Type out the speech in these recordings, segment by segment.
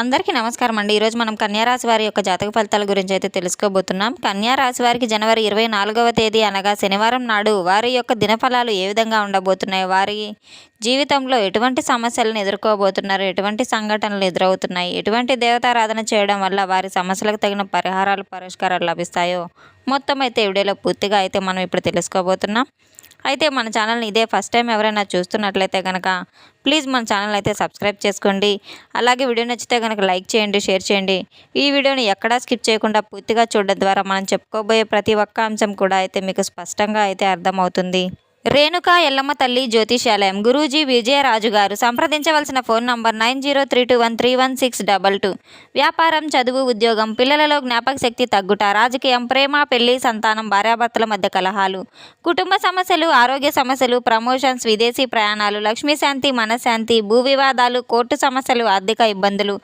అందరికీ నమస్కారం అండి. ఈరోజు మనం కన్యా రాశి వారి యొక్క జాతక ఫలితాల గురించి అయితే తెలుసుకోబోతున్నాం. కన్యా రాశి వారికి జనవరి 24వ తేదీ అనగా శనివారం నాడు వారి యొక్క దినఫలాలు ఏ విధంగా ఉండబోతున్నాయి, వారి జీవితంలో ఎటువంటి సమస్యలను ఎదుర్కోబోతున్నారు, ఎటువంటి సంఘటనలు ఎదురవుతున్నాయి, ఎటువంటి దేవతారాధన చేయడం వల్ల వారి సమస్యలకు తగిన పరిష్కారాలు లభిస్తాయో మొత్తం అయితే వీడియోలో పూర్తిగా అయితే మనం ఇప్పుడు తెలుసుకోబోతున్నాం. అయితే మన ఛానల్ని ఇదే ఫస్ట్ టైం ఎవరైనా చూస్తున్నట్లయితే కనుక ప్లీజ్ మన ఛానల్ అయితే సబ్స్క్రైబ్ చేసుకోండి. అలాగే వీడియో నచ్చితే కనుక లైక్ చేయండి, షేర్ చేయండి. ఈ వీడియోని ఎక్కడా స్కిప్ చేయకుండా పూర్తిగా చూడడం ద్వారా మనం చెప్పుకోబోయే ప్రతి ఒక్క అంశం కూడా అయితే మీకు స్పష్టంగా అయితే అర్థమవుతుంది. రేణుకా ఎల్లమ్మ తల్లి జ్యోతిష్యాలయం గురూజీ విజయరాజు గారు. సంప్రదించవలసిన ఫోన్ నంబర్ 9032131622. వ్యాపారం, చదువు, ఉద్యోగం, పిల్లలలో జ్ఞాపక శక్తి తగ్గుట, రాజకీయం, ప్రేమ, పెళ్లి, సంతానం, భార్యాభర్తల మధ్య కలహాలు, కుటుంబ సమస్యలు, ఆరోగ్య సమస్యలు, ప్రమోషన్స్, విదేశీ ప్రయాణాలు, లక్ష్మీశాంతి, మనశ్శాంతి, భూ వివాదాలు, కోర్టు సమస్యలు, ఆర్థిక ఇబ్బందులు,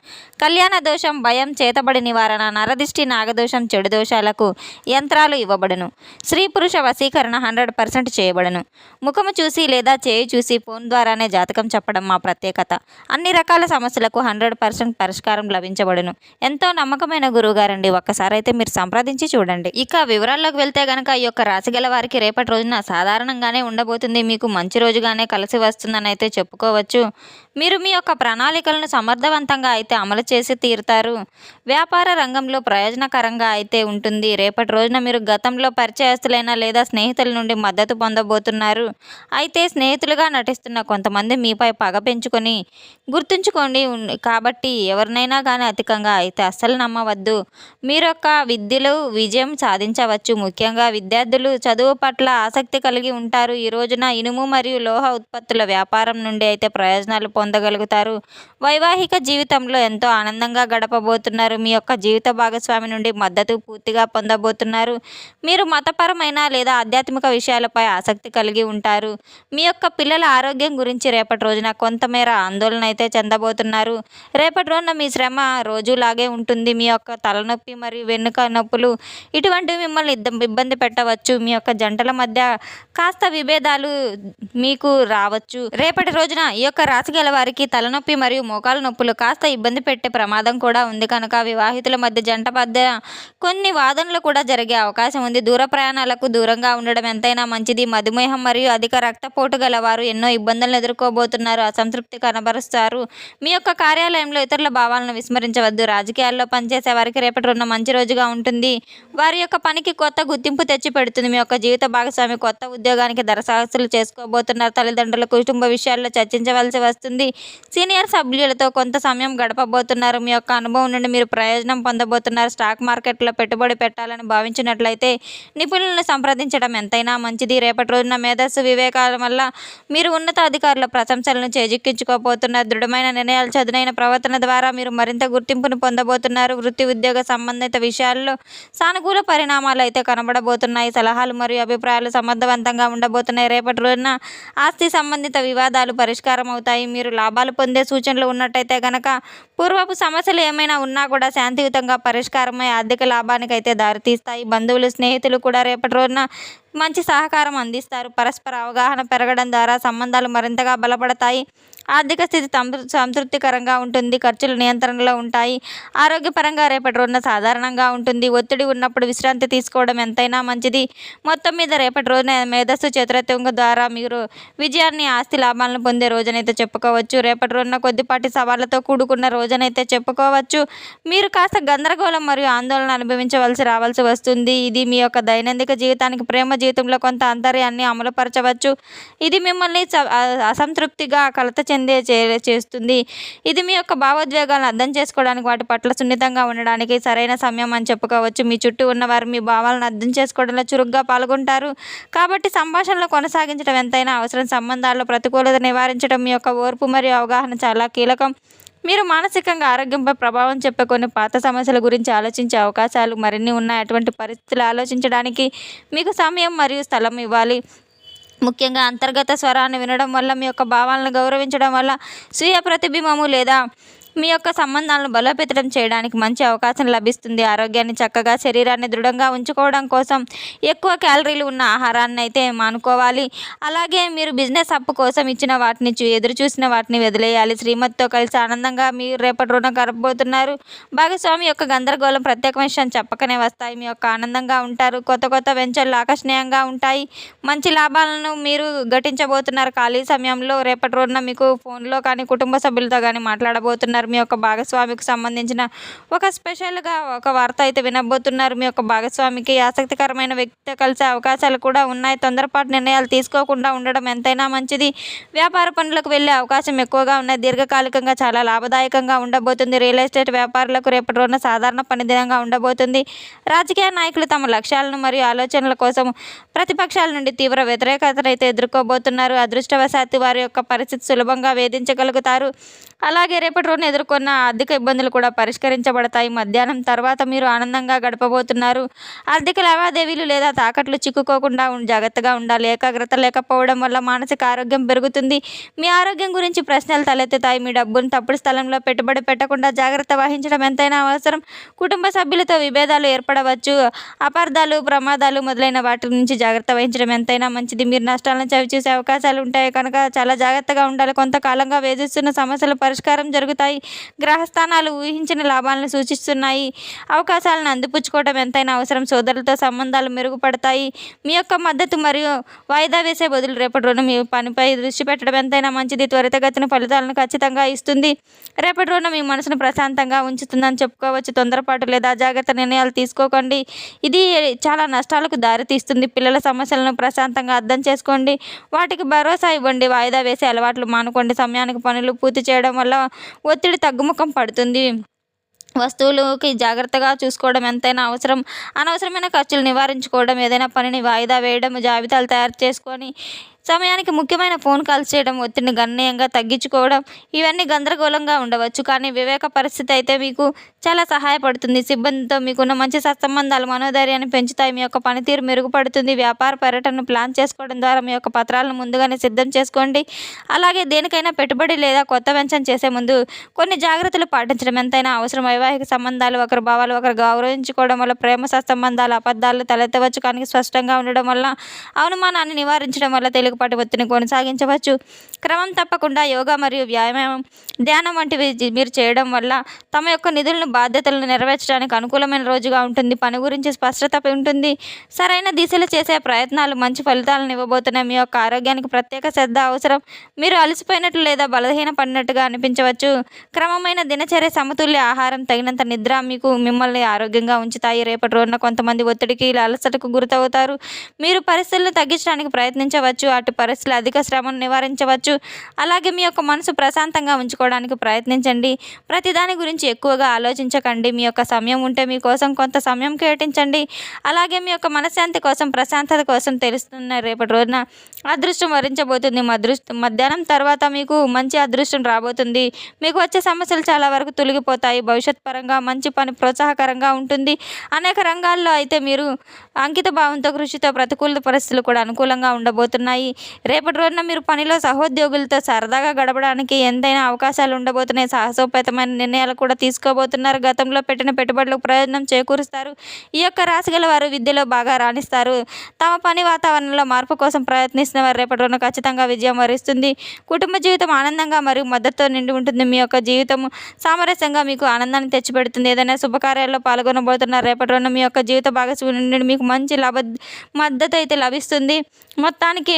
కళ్యాణ దోషం, భయం, చేతబడి నివారణ, నరదిష్టి, నాగదోషం, చెడు దోషాలకు యంత్రాలు ఇవ్వబడును. స్త్రీ పురుష వశీకరణ 100% చేయబడును. ముఖము చూసి లేదా చేయి చూసి ఫోన్ ద్వారానే జాతకం చెప్పడం మా ప్రత్యేకత. అన్ని రకాల సమస్యలకు 100% పరిష్కారం లభించబడును. ఎంతో నమ్మకమైన గురువుగారండి. ఒక్కసారి అయితే మీరు సంప్రదించి చూడండి. ఇక వివరాల్లోకి వెళ్తే గనక ఈ యొక్క రాశి గల వారికి రేపటి రోజున సాధారణంగానే ఉండబోతుంది. మీకు మంచి రోజుగానే కలిసి వస్తుందని అయితే చెప్పుకోవచ్చు. మీరు మీ యొక్క ప్రణాళికలను సమర్థవంతంగా అయితే అమలు చేసి తీరుతారు. వ్యాపార రంగంలో ప్రయోజనకరంగా అయితే ఉంటుంది. రేపటి రోజున మీరు గతంలో పరిచయస్తులైన లేదా స్నేహితుల నుండి మద్దతు పొందబోతున్నారు. అయితే స్నేహితులుగా నటిస్తున్న కొంతమంది మీపై పగ పెంచుకొని గుర్తుంచుకోండి. కాబట్టి ఎవరినైనా కానీ అధికంగా అయితే అస్సలు నమ్మవద్దు. మీరొక్క విద్యలో విజయం సాధించవచ్చు. ముఖ్యంగా విద్యార్థులు చదువు పట్ల ఆసక్తి కలిగి ఉంటారు. ఈ రోజున ఇనుము మరియు లోహ ఉత్పత్తుల వ్యాపారం నుండి అయితే ప్రయోజనాలు పొందగలుగుతారు. వైవాహిక జీవితంలో ఎంతో ఆనందంగా గడపబోతున్నారు. మీ యొక్క జీవిత భాగస్వామి నుండి మద్దతు పూర్తిగా పొందబోతున్నారు. మీరు మతపరమైన లేదా ఆధ్యాత్మిక విషయాలపై ఆసక్తి కలిగి ఉంటారు. మీ యొక్క పిల్లల ఆరోగ్యం గురించి రేపటి రోజున కొంతమేర ఆందోళన అయితే చెందబోతున్నారు. రేపటి రోజున మీ శ్రమ రోజులాగే ఉంటుంది. మీ యొక్క తలనొప్పి మరియు వెన్నుక నొప్పులు ఇటువంటివి మిమ్మల్ని ఇబ్బంది పెట్టవచ్చు. మీ యొక్క జంటల మధ్య కాస్త విభేదాలు మీకు రావచ్చు. రేపటి రోజున ఈ యొక్క రాశి గల వారికి తలనొప్పి మరియు మోకాలు నొప్పులు కాస్త ఇబ్బంది పెట్టే ప్రమాదం కూడా ఉంది కనుక వివాహితుల మధ్య జంట మధ్య కొన్ని వాదనలు కూడా జరిగే అవకాశం ఉంది. దూర ప్రయాణాలకు దూరంగా ఉండడం ఎంతైనా మంచిది. మధుమేహం మరియు అధిక రక్తపోటు గలవారు ఎన్నో ఇబ్బందులను ఎదుర్కోబోతున్నారు. అసంతృప్తి కనబరుస్తారు. మీ యొక్క కార్యాలయంలో ఇతరుల భావాలను విస్మరించవద్దు. రాజకీయాల్లో పనిచేసే వారికి రేపటి రోజున మంచి రోజుగా ఉంటుంది. వారి యొక్క పనికి కొత్త గుర్తింపు తెచ్చి పెడుతుంది. మీ యొక్క జీవిత భాగస్వామి కొత్త ఉద్యోగానికి దరఖాస్తులు చేసుకోబోతున్నారు. తల్లిదండ్రుల కుటుంబ విషయాల్లో చర్చించవలసి వస్తుంది. సీనియర్ సభ్యులతో కొంత సమయం గడపబోతున్నారు. మీ యొక్క అనుభవం నుండి మీరు ప్రయోజనం పొందబోతున్నారు. స్టాక్ మార్కెట్లో పెట్టుబడి పెట్టాలని భావించినట్లయితే నిపుణులను సంప్రదించడం ఎంతైనా మంచిది. రేపటి రోజున మేధస్సు వివేకాల వల్ల మీరు ఉన్నత అధికారుల ప్రశంసలను చేజిక్కించుకోబోతున్నారు. దృఢమైన నిర్ణయాలు, చదునైన ప్రవర్తన ద్వారా మీరు మరింత గుర్తింపును పొందబోతున్నారు. వృత్తి ఉద్యోగ సంబంధిత విషయాల్లో సానుకూల పరిణామాలు అయితే కనబడబోతున్నాయి. సలహాలు మరియు అభిప్రాయాలు సమర్థవంతంగా ఉండబోతున్నాయి. రేపటి రోజున ఆస్తి సంబంధిత వివాదాలు పరిష్కారం అవుతాయి. మీరు లాభాలు పొందే సూచనలు ఉన్నట్టయితే కనుక పూర్వపు సమస్యలు ఏమైనా ఉన్నా కూడా శాంతియుతంగా పరిష్కారమై ఆర్థిక లాభానికి అయితే దారితీస్తాయి. బంధువులు, స్నేహితులు కూడా రేపటి రోజున మంచి సహకారం అందిస్తారు. పరస్పర అవగాహన పెరగడం ద్వారా సంబంధాలు మరింతగా బలపడతాయి. ఆర్థిక స్థితి సంతృప్తికరంగా ఉంటుంది. ఖర్చులు నియంత్రణలో ఉంటాయి. ఆరోగ్యపరంగా రేపటి రోజున సాధారణంగా ఉంటుంది. ఒత్తిడి ఉన్నప్పుడు విశ్రాంతి తీసుకోవడం ఎంతైనా మంచిది. మొత్తం మీద రేపటి రోజున మేధస్సు చతురత్వం ద్వారా మీరు విజయాన్ని, ఆస్తి లాభాలను పొందే రోజునైతే చెప్పుకోవచ్చు. రేపటి రోజున కొద్దిపాటి సవాళ్లతో కూడుకున్న రోజునైతే చెప్పుకోవచ్చు. మీరు కాస్త గందరగోళం మరియు ఆందోళన రావాల్సి వస్తుంది. ఇది మీ యొక్క దైనందిక జీవితానికి, ప్రేమ జీవితంలో కొంత అంతర్యాన్ని అమలుపరచవచ్చు. ఇది మిమ్మల్ని అసంతృప్తిగా కలత చేస్తుంది. ఇది మీ యొక్క భావోద్వేగాలను అర్థం చేసుకోవడానికి, వాటి పట్ల సున్నితంగా ఉండడానికి సరైన సమయం అని చెప్పుకోవచ్చు. మీ చుట్టూ ఉన్నవారు మీ భావాలను అర్థం చేసుకోవడంలో చురుగ్గా పాల్గొంటారు. కాబట్టి సంభాషణలు కొనసాగించడం ఎంతైనా అవసరం. సంబంధాల్లో ప్రతికూలత నివారించడం మీ యొక్క ఓర్పు మరియు అవగాహన చాలా కీలకం. మీరు మానసికంగా ఆరోగ్యంపై ప్రభావం చెప్పే కొన్ని పాత సమస్యల గురించి ఆలోచించే అవకాశాలు మరిన్ని ఉన్నాయి. అటువంటి పరిస్థితులు ఆలోచించడానికి మీకు సమయం మరియు స్థలం ఇవ్వాలి. ముఖ్యంగా అంతర్గత స్వరాన్ని వినడం వల్ల, మీ యొక్క భావాలను గౌరవించడం వల్ల స్వీయ ప్రతిబింబము లేదా మీ యొక్క సంబంధాలను బలోపేతం చేయడానికి మంచి అవకాశం లభిస్తుంది. ఆరోగ్యాన్ని చక్కగా, శరీరాన్ని దృఢంగా ఉంచుకోవడం కోసం ఎక్కువ క్యాలరీలు ఉన్న ఆహారాన్ని అయితే మానుకోవాలి. అలాగే మీరు బిజినెస్ అప్పు కోసం ఇచ్చిన వాటిని ఎదురు చూసిన వాటిని వదిలేయాలి. శ్రీమతితో కలిసి ఆనందంగా మీరు రేపటి రోజున గడపబోతున్నారు. భాగస్వామి యొక్క గందరగోళం ప్రత్యేకమైన విషయం చెప్పకనే వస్తాయి. మీ యొక్క ఆనందంగా ఉంటారు. కొత్త కొత్త వెంచర్లు ఆకర్షణీయంగా ఉంటాయి. మంచి లాభాలను మీరు గటించబోతున్నారు. ఖాళీ సమయంలో రేపటి రోజున మీకు ఫోన్లో కానీ కుటుంబ సభ్యులతో కానీ మాట్లాడబోతున్నారు. మీ యొక్క భాగస్వామికి సంబంధించిన ఒక స్పెషల్గా ఒక వార్త అయితే వినబోతున్నారు. మీ యొక్క భాగస్వామికి ఆసక్తికరమైన వ్యక్తితో కలిసే అవకాశాలు కూడా ఉన్నాయి. తొందరపాటు నిర్ణయాలు తీసుకోకుండా ఉండడం ఎంతైనా మంచిది. వ్యాపార పనులకు వెళ్ళే అవకాశం ఎక్కువగా ఉన్నాయి. దీర్ఘకాలికంగా చాలా లాభదాయకంగా ఉండబోతుంది. రియల్ ఎస్టేట్ వ్యాపారులకు రేపటి రోజున సాధారణ పనిదినంగా ఉండబోతుంది. రాజకీయ నాయకులు తమ లక్ష్యాలను మరియు ఆలోచనల కోసం ప్రతిపక్షాల నుండి తీవ్ర వ్యతిరేకతను అయితే ఎదుర్కోబోతున్నారు. అదృష్టవశాత్తు వారి యొక్క పరిస్థితి సులభంగా వేధించగలుగుతారు. అలాగే రేపటి రోజున ఎదుర్కొన్న ఆర్థిక ఇబ్బందులు కూడా పరిష్కరించబడతాయి. మధ్యాహ్నం తర్వాత మీరు ఆనందంగా గడపబోతున్నారు. ఆర్థిక లావాదేవీలు లేదా తాకట్లు చిక్కుకోకుండా జాగ్రత్తగా ఉండాలి. ఏకాగ్రత లేకపోవడం వల్ల మానసిక ఆరోగ్యం పెరుగుతుంది. మీ ఆరోగ్యం గురించి ప్రశ్నలు తలెత్తుతాయి. మీ డబ్బును తప్పుడు స్థలంలో పెట్టుబడి పెట్టకుండా జాగ్రత్త వహించడం ఎంతైనా అవసరం. కుటుంబ సభ్యులతో విభేదాలు ఏర్పడవచ్చు. అపార్థాలు, ప్రమాదాలు మొదలైన వాటి నుంచి జాగ్రత్త వహించడం ఎంతైనా మంచిది. మీరు నష్టాలను చవిచూసే అవకాశాలు ఉంటాయి కనుక చాలా జాగ్రత్తగా ఉండాలి. కొంతకాలంగా వేధిస్తున్న సమస్యల పరిష్కారం జరుగుతాయి. గ్రహస్థానాలు ఊహించిన లాభాలను సూచిస్తున్నాయి. అవకాశాలను అందిపుచ్చుకోవడం ఎంతైనా అవసరం. సోదరులతో సంబంధాలు మెరుగుపడతాయి. మీ యొక్క మద్దతు మరియు వాయిదా వేసే బదులు రేపటి రోజున మీ పనిపై దృష్టి పెట్టడం ఎంతైనా మంచిది. త్వరితగతిన ఫలితాలను ఖచ్చితంగా ఇస్తుంది. రేపటి రోజున మీ మనసును ప్రశాంతంగా ఉంచుతుందని చెప్పుకోవచ్చు. తొందరపాటు లేదా అజాగ్రత్త నిర్ణయాలు తీసుకోకండి. ఇది చాలా నష్టాలకు దారితీస్తుంది. పిల్లల సమస్యలను ప్రశాంతంగా అర్థం చేసుకోండి. వాటికి భరోసా ఇవ్వండి. వాయిదా వేసే అలవాట్లు మానుకోండి. సమయానికి పనులు పూర్తి చేయడం వల్ల ఒత్తిడి తగ్గుముఖం పడుతుంది. వస్తువులకి జాగ్రత్తగా చూసుకోవడం ఎంతైనా అవసరం. అనవసరమైన ఖర్చులు నివారించుకోవడం, ఏదైనా పనిని వాయిదా వేయడం, జాబితాలు తయారు చేసుకొని సమయానికి ముఖ్యమైన ఫోన్ కాల్స్ చేయడం, ఒత్తిడిని గణనీయంగా తగ్గించుకోవడం, ఇవన్నీ గందరగోళంగా ఉండవచ్చు. కానీ వివేక పరిస్థితి అయితే మీకు చాలా సహాయపడుతుంది. సిబ్బందితో మీకున్న మంచి సత్సంబంధాలు మనోధైర్యాన్ని పెంచుతాయి. మీ యొక్క పనితీరు మెరుగుపడుతుంది. వ్యాపార పర్యటనను ప్లాన్ చేసుకోవడం ద్వారా మీ యొక్క పత్రాలను ముందుగానే సిద్ధం చేసుకోండి. అలాగే దేనికైనా పెట్టుబడి లేదా కొత్త వెంచర్ చేసే ముందు కొన్ని జాగ్రత్తలు పాటించడం ఎంతైనా అవసరం. వైవాహిక సంబంధాలు, ఒకరి భావాలు ఒకరు గౌరవించుకోవడం వల్ల ప్రేమ సత్సంబంధాలు అబద్ధాలు తలెత్తవచ్చు. కానీ స్పష్టంగా ఉండడం వల్ల అనుమానాన్ని నివారించడం వల్ల తేలికపాటి ఒత్తిడిని కొనసాగించవచ్చు. క్రమం తప్పకుండా యోగా మరియు వ్యాయామం, ధ్యానం వంటివి మీరు చేయడం వల్ల తమ యొక్క నిధులను, బాధ్యతలను నెరవేర్చడానికి అనుకూలమైన రోజుగా ఉంటుంది. పని గురించి స్పష్టత ఉంటుంది. సరైన దిశలో చేసే ప్రయత్నాలు మంచి ఫలితాలను ఇవ్వబోతున్నాయి. మీ యొక్క ఆరోగ్యానికి ప్రత్యేక శ్రద్ధ అవసరం. మీరు అలసిపోయినట్లు లేదా బలహీన పడినట్టుగా అనిపించవచ్చు. క్రమమైన దినచర్య, సమతుల్య ఆహారం, తగినంత నిద్ర మిమ్మల్ని ఆరోగ్యంగా ఉంచుతాయి. రేపటి రోజున కొంతమంది ఒత్తిడికి, అలసటకు గురవుతారు. మీరు పరిస్థితులను తగ్గించడానికి ప్రయత్నించవచ్చు. అటు పరిస్థితులు అధిక శ్రమను నివారించవచ్చు. అలాగే మీ యొక్క మనసు ప్రశాంతంగా ఉంచుకోవడానికి ప్రయత్నించండి. ప్రతిదాని గురించి ఎక్కువగా ఆలోచించకండి. మీ యొక్క సమయం ఉంటే మీకోసం కొంత సమయం కేటాయించండి. అలాగే మీ యొక్క మనశ్శాంతి కోసం, ప్రశాంతత కోసం తెలుస్తున్న రేపటి రోజున అదృష్టం వరించబోతుంది. మధ్యాహ్నం తర్వాత మీకు మంచి అదృష్టం రాబోతుంది. మీకు వచ్చే సమస్యలు చాలా వరకు తొలగిపోతాయి. భవిష్యత్ పరంగా మంచి పని ప్రోత్సాహకరంగా ఉంటుంది. అనేక రంగాల్లో అయితే మీరు అంకిత భావంతో, కృషితో ప్రతికూల పరిస్థితులు కూడా అనుకూలంగా ఉండబోతున్నాయి. రేపటి రోజున మీరు పనిలో సహోద్యోగులతో సరదాగా గడపడానికి ఎంతైనా అవకాశాలు ఉండబోతున్నాయి. సాహసోపేతమైన నిర్ణయాలు కూడా తీసుకోబోతున్నారు. గతంలో పెట్టిన పెట్టుబడులకు ప్రయోజనం చేకూరుస్తారు. ఈ యొక్క రాశి గల వారు విద్యలో బాగా రాణిస్తారు. తమ పని వాతావరణంలో మార్పు కోసం ప్రయత్నిస్తున్న వారు రేపటి రోజున ఖచ్చితంగా విజయం వరిస్తుంది. కుటుంబ జీవితం ఆనందంగా మరియు మద్దతుతో నిండి ఉంటుంది. మీ యొక్క జీవితం సామరస్యంగా మీకు ఆనందాన్ని తెచ్చిపెడుతుంది. ఏదైనా శుభకార్యాల్లో పాల్గొనబోతున్నారు. రేపటి రోజున మీ యొక్క జీవిత భాగస్వామి నుండి మీకు మంచి మద్దతు అయితే లభిస్తుంది. మొత్తానికి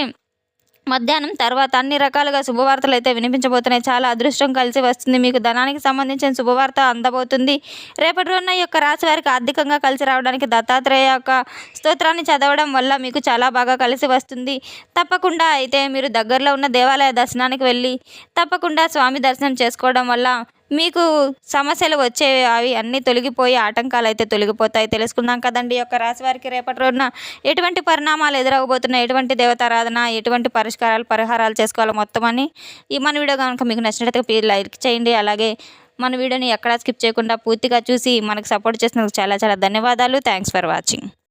మధ్యాహ్నం తర్వాత అన్ని రకాలుగా శుభవార్తలు అయితే వినిపించబోతున్నాయి. చాలా అదృష్టం కలిసి వస్తుంది. మీకు ధనానికి సంబంధించిన శుభవార్త అందబోతుంది. రేపటి రోజున ఈ యొక్క రాశి వారికి ఆర్థికంగా కలిసి రావడానికి దత్తాత్రేయ యొక్క స్తోత్రాన్ని చదవడం వల్ల మీకు చాలా బాగా కలిసి వస్తుంది. తప్పకుండా అయితే మీరు దగ్గరలో ఉన్న దేవాలయ దర్శనానికి వెళ్ళి తప్పకుండా స్వామి దర్శనం చేసుకోవడం వల్ల మీకు సమస్యలు వచ్చేవి అవి అన్నీ తొలగిపోయి ఆటంకాలు అయితే తొలగిపోతాయి. తెలుసుకుందాం కదండి. ఈ యొక్క రాశి వారికి రేపటి రోజున ఎటువంటి పరిణామాలు ఎదురవబోతున్నాయి, ఎటువంటి దేవతారాధన, ఎటువంటి పరిహారాలు చేసుకోవాలో మొత్తం అని మన వీడియో కనుక మీకు నచ్చినట్లయితే ప్లీజ్ లైక్ చేయండి. అలాగే మన వీడియోని ఎక్కడా స్కిప్ చేయకుండా పూర్తిగా చూసి మనకు సపోర్ట్ చేసినందుకు చాలా చాలా ధన్యవాదాలు. Thanks for watching.